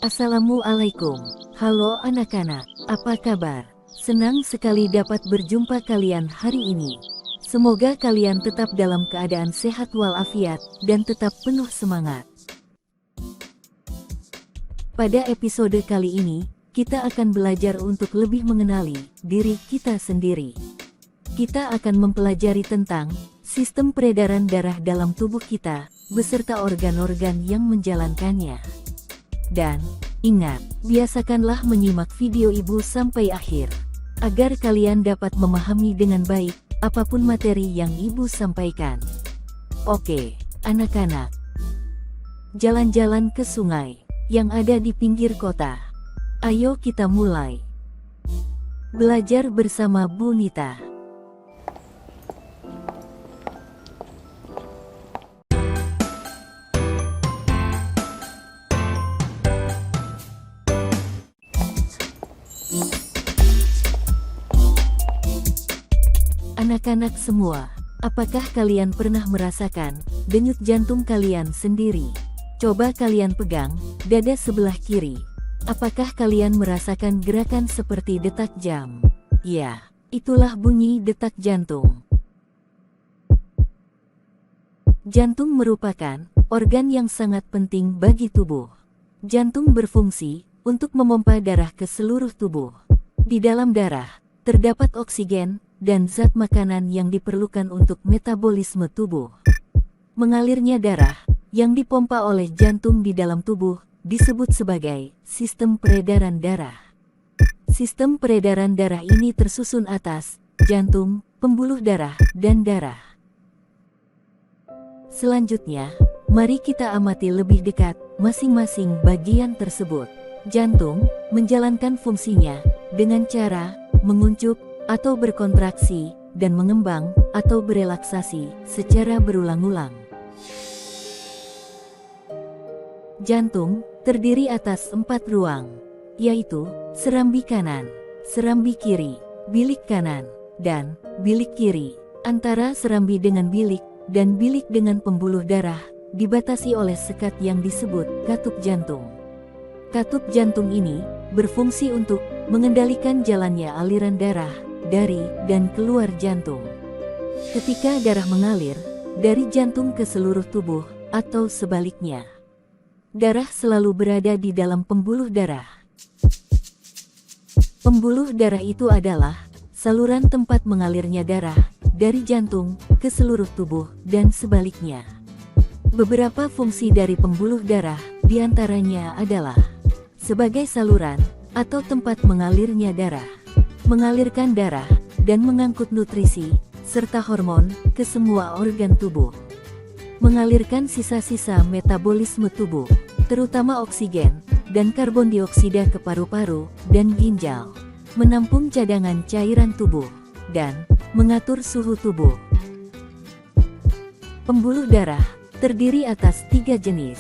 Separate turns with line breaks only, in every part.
Assalamualaikum. Halo anak-anak, apa kabar? Senang sekali dapat berjumpa kalian hari ini. Semoga kalian tetap dalam keadaan sehat walafiat dan tetap penuh semangat. Pada episode kali ini, kita akan belajar untuk lebih mengenali diri kita sendiri. Kita akan mempelajari tentang sistem peredaran darah dalam tubuh kita, beserta organ-organ yang menjalankannya. Dan, ingat, biasakanlah menyimak video ibu sampai akhir, agar kalian dapat memahami dengan baik, apapun materi yang ibu sampaikan. Oke, anak-anak. Jalan-jalan ke sungai, yang ada di pinggir kota. Ayo kita mulai. Belajar bersama Bu Nita. Anak-anak semua, apakah kalian pernah merasakan denyut jantung kalian sendiri? Coba kalian pegang dada sebelah kiri. Apakah kalian merasakan gerakan seperti detak jam? Ya, itulah bunyi detak jantung. Jantung merupakan organ yang sangat penting bagi tubuh. Jantung berfungsi untuk memompa darah ke seluruh tubuh. Di dalam darah terdapat oksigen dan zat makanan yang diperlukan untuk metabolisme tubuh. Mengalirnya darah yang dipompa oleh jantung di dalam tubuh disebut sebagai sistem peredaran darah. Sistem peredaran darah ini tersusun atas jantung, pembuluh darah, dan darah. Selanjutnya, mari kita amati lebih dekat masing-masing bagian tersebut. Jantung menjalankan fungsinya dengan cara menguncup atau berkontraksi, dan mengembang, atau berelaksasi, secara berulang-ulang. Jantung terdiri atas 4 ruang, yaitu serambi kanan, serambi kiri, bilik kanan, dan bilik kiri. Antara serambi dengan bilik, dan bilik dengan pembuluh darah, dibatasi oleh sekat yang disebut katup jantung. Katup jantung ini berfungsi untuk mengendalikan jalannya aliran darah dari dan keluar jantung. Ketika darah mengalir dari jantung ke seluruh tubuh atau sebaliknya, darah selalu berada di dalam pembuluh darah. Pembuluh darah itu adalah saluran tempat mengalirnya darah dari jantung ke seluruh tubuh dan sebaliknya. Beberapa fungsi dari pembuluh darah diantaranya adalah sebagai saluran atau tempat mengalirnya darah, mengalirkan darah, dan mengangkut nutrisi, serta hormon, ke semua organ tubuh. Mengalirkan sisa-sisa metabolisme tubuh, terutama oksigen, dan karbon dioksida ke paru-paru, dan ginjal. Menampung cadangan cairan tubuh, dan mengatur suhu tubuh. Pembuluh darah terdiri atas 3 jenis.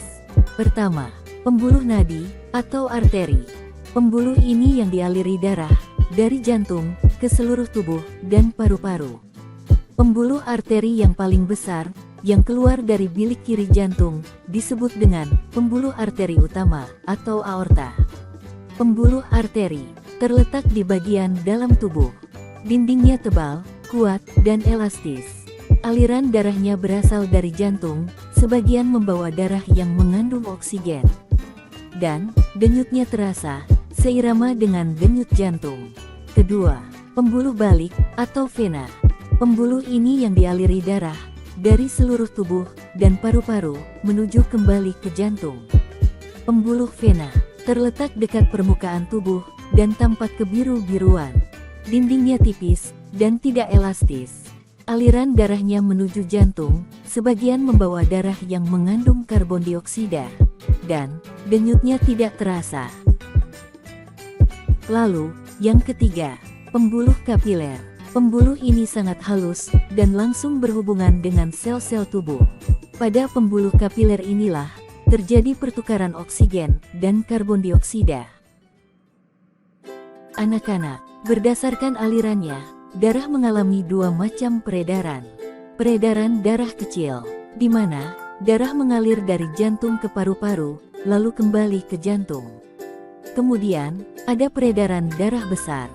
Pertama, pembuluh nadi, atau arteri. Pembuluh ini yang dialiri darah dari jantung ke seluruh tubuh dan paru-paru. Pembuluh arteri yang paling besar yang keluar dari bilik kiri jantung disebut dengan pembuluh arteri utama atau aorta. Pembuluh arteri terletak di bagian dalam tubuh. Dindingnya tebal, kuat, dan elastis. Aliran darahnya berasal dari jantung, sebagian membawa darah yang mengandung oksigen. Dan denyutnya terasa seirama dengan denyut jantung. Kedua, pembuluh balik atau vena. Pembuluh ini yang dialiri darah dari seluruh tubuh dan paru-paru menuju kembali ke jantung. Pembuluh vena terletak dekat permukaan tubuh dan tampak kebiru-biruan. Dindingnya tipis dan tidak elastis. Aliran darahnya menuju jantung, sebagian membawa darah yang mengandung karbon dioksida, dan denyutnya tidak terasa. Lalu, yang ketiga, pembuluh kapiler. Pembuluh ini sangat halus dan langsung berhubungan dengan sel-sel tubuh. Pada pembuluh kapiler inilah terjadi pertukaran oksigen dan karbon dioksida. Anak-anak, berdasarkan alirannya, darah mengalami 2 macam peredaran. Peredaran darah kecil, di mana darah mengalir dari jantung ke paru-paru, lalu kembali ke jantung. Kemudian, ada peredaran darah besar,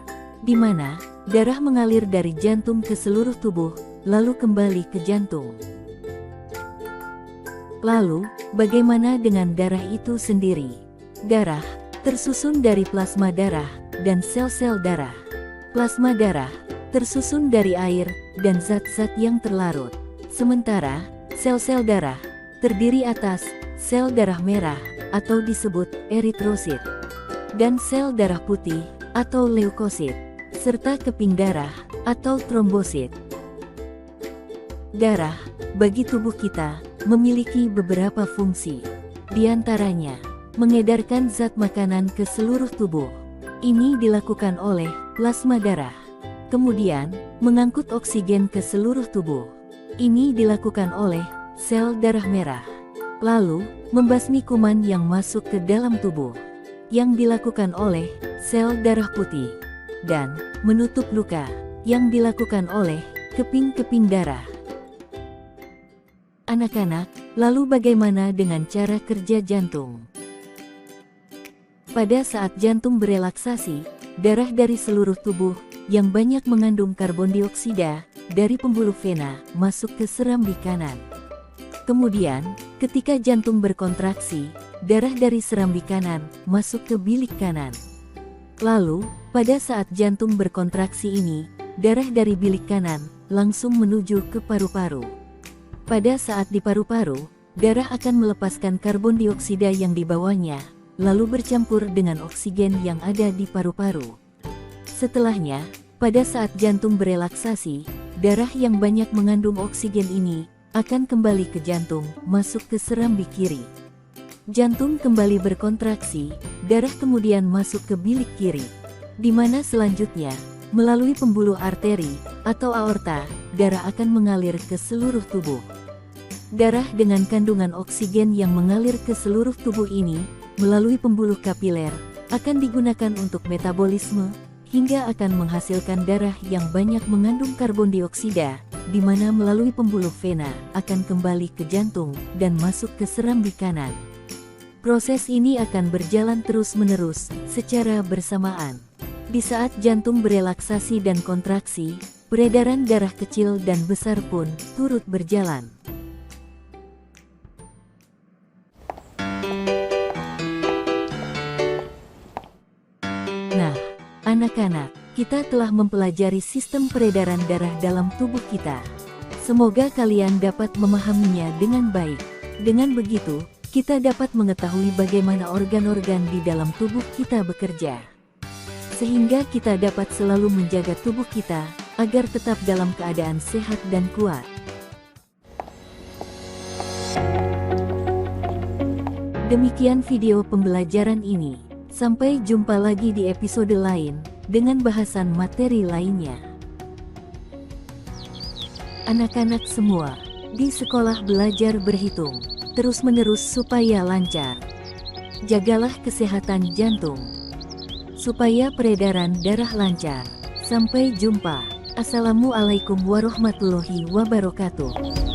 di mana darah mengalir dari jantung ke seluruh tubuh, lalu kembali ke jantung. Lalu, bagaimana dengan darah itu sendiri? Darah tersusun dari plasma darah dan sel-sel darah. Plasma darah tersusun dari air dan zat-zat yang terlarut. Sementara, sel-sel darah terdiri atas sel darah merah atau disebut eritrosit, dan sel darah putih atau leukosit, serta keping darah atau trombosit. Darah bagi tubuh kita memiliki beberapa fungsi. Di antaranya, mengedarkan zat makanan ke seluruh tubuh. Ini dilakukan oleh plasma darah. Kemudian, mengangkut oksigen ke seluruh tubuh. Ini dilakukan oleh sel darah merah. Lalu, membasmi kuman yang masuk ke dalam tubuh, yang dilakukan oleh sel darah putih. Dan, menutup luka, yang dilakukan oleh keping-keping darah. Anak-anak, lalu bagaimana dengan cara kerja jantung? Pada saat jantung berelaksasi, darah dari seluruh tubuh yang banyak mengandung karbon dioksida dari pembuluh vena masuk ke serambi kanan. Kemudian, ketika jantung berkontraksi, darah dari serambi kanan masuk ke bilik kanan. Lalu, pada saat jantung berkontraksi ini, darah dari bilik kanan langsung menuju ke paru-paru. Pada saat di paru-paru, darah akan melepaskan karbon dioksida yang dibawanya, lalu bercampur dengan oksigen yang ada di paru-paru. Setelahnya, pada saat jantung berelaksasi, darah yang banyak mengandung oksigen ini akan kembali ke jantung, masuk ke serambi kiri. Jantung kembali berkontraksi, darah kemudian masuk ke bilik kiri, di mana selanjutnya, melalui pembuluh arteri atau aorta, darah akan mengalir ke seluruh tubuh. Darah dengan kandungan oksigen yang mengalir ke seluruh tubuh ini, melalui pembuluh kapiler, akan digunakan untuk metabolisme, hingga akan menghasilkan darah yang banyak mengandung karbon dioksida, di mana melalui pembuluh vena, akan kembali ke jantung, dan masuk ke serambi kanan. Proses ini akan berjalan terus-menerus, secara bersamaan. Di saat jantung berelaksasi dan kontraksi, peredaran darah kecil dan besar pun turut berjalan. Nah, anak-anak, kita telah mempelajari sistem peredaran darah dalam tubuh kita. Semoga kalian dapat memahaminya dengan baik. Dengan begitu, kita dapat mengetahui bagaimana organ-organ di dalam tubuh kita bekerja. Sehingga kita dapat selalu menjaga tubuh kita, agar tetap dalam keadaan sehat dan kuat. Demikian video pembelajaran ini. Sampai jumpa lagi di episode lain, dengan bahasan materi lainnya. Anak-anak semua, di sekolah belajar berhitung, terus-menerus supaya lancar. Jagalah kesehatan jantung, supaya peredaran darah lancar. Sampai jumpa. Assalamualaikum warahmatullahi wabarakatuh.